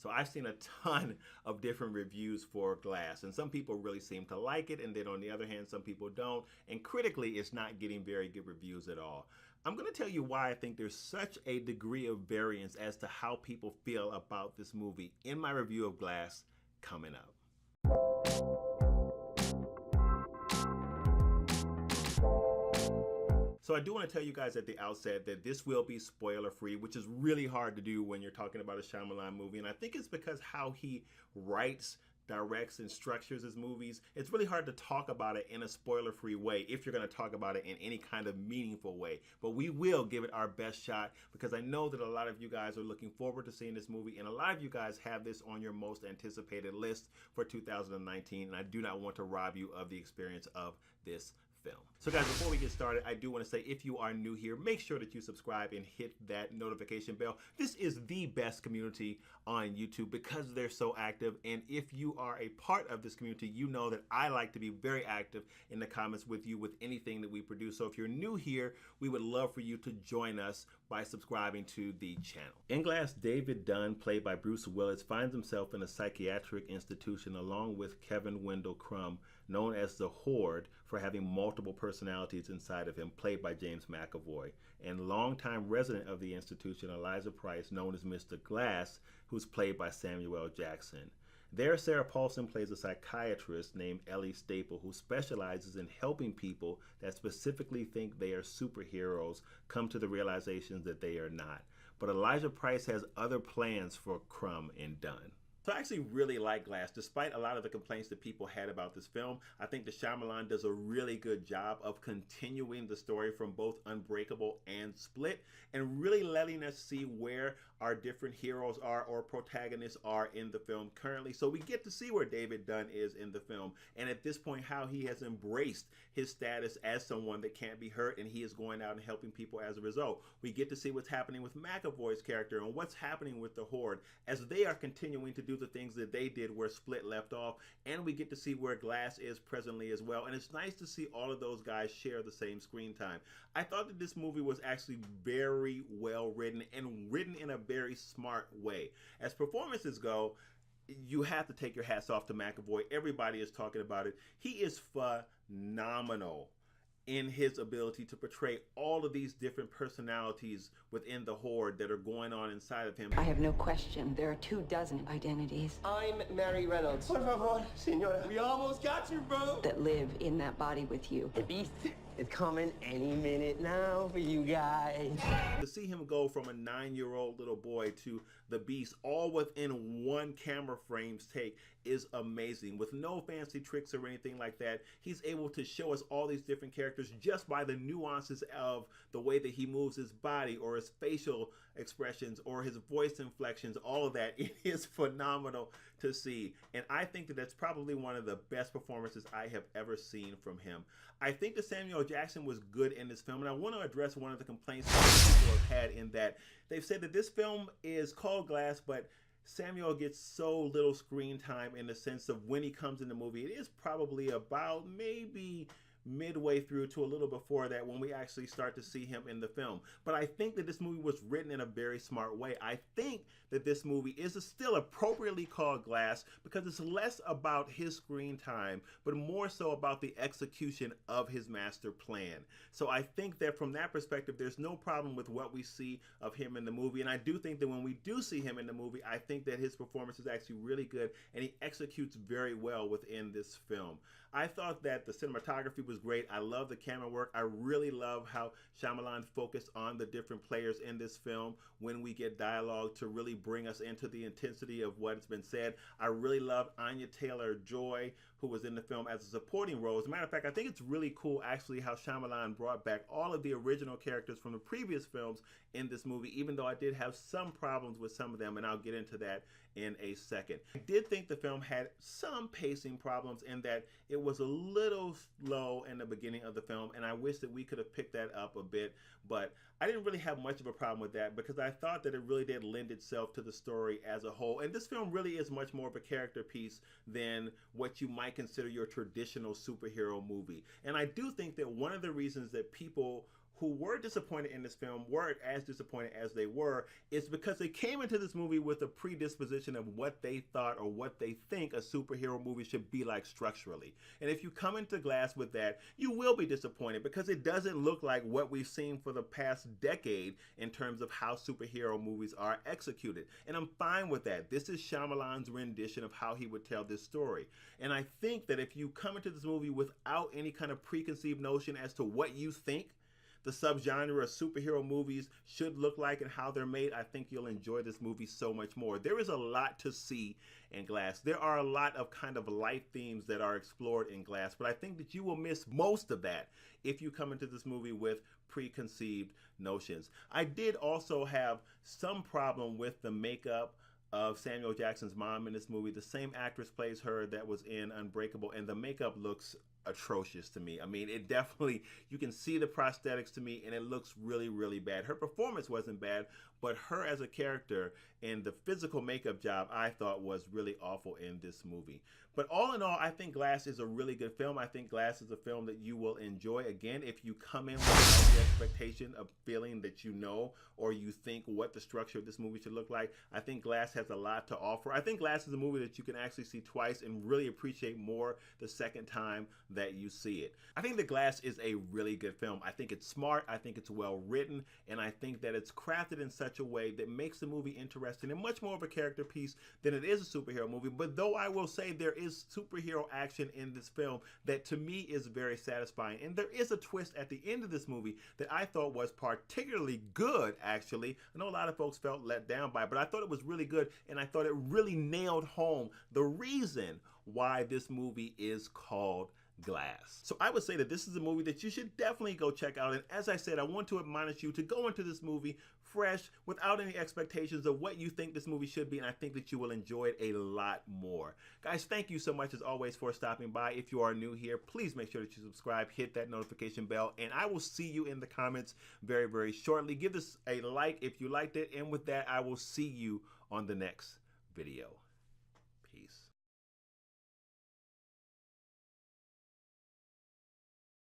So I've seen a ton of different reviews for Glass, and some people really seem to like it, and then on the other hand, some people don't. And critically, it's not getting very good reviews at all. I'm going to tell you why I think there's such a degree of variance as to how people feel about this movie in my review of Glass coming up. So I do want to tell you guys at the outset that this will be spoiler free, which is really hard to do when you're talking about a Shyamalan movie. And I think it's because how he writes, directs, and structures his movies, it's really hard to talk about it in a spoiler-free way if you're going to talk about it in any kind of meaningful way. But we will give it our best shot because I know that a lot of you guys are looking forward to seeing this movie, and a lot of you guys have this on your most anticipated list for 2019, and I do not want to rob you of the experience of this film. So guys, before we get started, I do want to say if you are new here, make sure that you subscribe and hit that notification bell. This is the best community on YouTube because they're so active, and if you are a part of this community, you know that I like to be very active in the comments with you with anything that we produce. So if you're new here, we would love for you to join us by subscribing to the channel. In Glass, David Dunn, played by Bruce Willis, finds himself in a psychiatric institution along with Kevin Wendell Crumb, known as the Horde, for having multiple personalities inside of him, played by James McAvoy, and longtime resident of the institution, Eliza Price, known as Mr. Glass, who's played by Samuel L. Jackson. There, Sarah Paulson plays a psychiatrist named Ellie Staple who specializes in helping people that specifically think they are superheroes come to the realizations that they are not. But Elijah Price has other plans for Crumb and Dunn. So I actually really like Glass, despite a lot of the complaints that people had about this film. I think the Shyamalan does a really good job of continuing the story from both Unbreakable and Split, and really letting us see where our different heroes are or protagonists are in the film currently. So we get to see where David Dunn is in the film, and at this point how he has embraced his status as someone that can't be hurt, and he is going out and helping people as a result. We get to see what's happening with McAvoy's character and what's happening with the Horde as they are continuing to do the things that they did where Split left off, and we get to see where Glass is presently as well, and it's nice to see all of those guys share the same screen time. I thought that this movie was actually very well written and written in a very smart way. As performances go, you have to take your hats off to McAvoy. Everybody is talking about it. He is phenomenal in his ability to portray all of these different personalities within the Horde that are going on inside of him. I have no question. There are 24 identities. I'm Mary Reynolds. Por favor, señora. We almost got you, bro. That live in that body with you. The beast is coming any minute now for you guys. To see him go from a 9-year-old little boy to the beast all within one camera frame's take is amazing. With no fancy tricks or anything like that, he's able to show us all these different characters just by the nuances of the way that he moves his body or his facial expressions or his voice inflections, all of that. It is phenomenal to see, and I think that that's probably one of the best performances I have ever seen from him. I think that Samuel Jackson was good in this film, and I want to address one of the complaints that people have had in that they've said that this film is called Glass, but Samuel gets so little screen time in the sense of when he comes in the movie. It is probably about maybe midway through to a little before that when we actually start to see him in the film. But I think that this movie was written in a very smart way. I think that this movie is still appropriately called Glass because it's less about his screen time, but more so about the execution of his master plan. So I think that from that perspective, there's no problem with what we see of him in the movie. And I do think that when we do see him in the movie, I think that his performance is actually really good and he executes very well within this film. I thought that the cinematography was great. I love the camera work. I really love how Shyamalan focused on the different players in this film when we get dialogue to really bring us into the intensity of what's been said. I really love Anya Taylor-Joy, who was in the film as a supporting role. As a matter of fact, I think it's really cool actually how Shyamalan brought back all of the original characters from the previous films in this movie, even though I did have some problems with some of them, and I'll get into that in a second. I did think the film had some pacing problems in that it was a little slow in the beginning of the film, and I wish that we could have picked that up a bit, but I didn't really have much of a problem with that because I thought that it really did lend itself to the story as a whole. And this film really is much more of a character piece than what you might consider your traditional superhero movie. And I do think that one of the reasons that people who were disappointed in this film weren't as disappointed as they were, it's because they came into this movie with a predisposition of what they thought or what they think a superhero movie should be like structurally. And if you come into Glass with that, you will be disappointed because it doesn't look like what we've seen for the past decade in terms of how superhero movies are executed. And I'm fine with that. This is Shyamalan's rendition of how he would tell this story. And I think that if you come into this movie without any kind of preconceived notion as to what you think the subgenre of superhero movies should look like and how they're made, I think you'll enjoy this movie so much more. There is a lot to see in Glass. There are a lot of kind of life themes that are explored in Glass, but I think that you will miss most of that if you come into this movie with preconceived notions. I did also have some problem with the makeup of Samuel Jackson's mom in this movie. The same actress plays her that was in Unbreakable, and the makeup looks atrocious to me. I mean, it definitely, you can see the prosthetics to me, and it looks really, really bad. Her performance wasn't bad, but her as a character and the physical makeup job I thought was really awful in this movie. But all in all, I think Glass is a really good film. I think Glass is a film that you will enjoy. Again, if you come in with the expectation of feeling that you know or you think what the structure of this movie should look like, I think Glass has a lot to offer. I think Glass is a movie that you can actually see twice and really appreciate more the second time that you see it. I think that Glass is a really good film. I think it's smart, I think it's well written, and I think that it's crafted in such a way that makes the movie interesting and much more of a character piece than it is a superhero movie. But though I will say there is superhero action in this film that to me is very satisfying, and there is a twist at the end of this movie that I thought was particularly good, actually. I know a lot of folks felt let down by it, but I thought it was really good, and I thought it really nailed home the reason why this movie is called Glass. So I would say that this is a movie that you should definitely go check out. And as I said, I want to admonish you to go into this movie fresh, without any expectations of what you think this movie should be, and I think that you will enjoy it a lot more. Guys, thank you so much as always for stopping by. If you are new here, please make sure that you subscribe, hit that notification bell, and I will see you in the comments very, very shortly. Give this a like if you liked it, and with that, I will see you on the next video.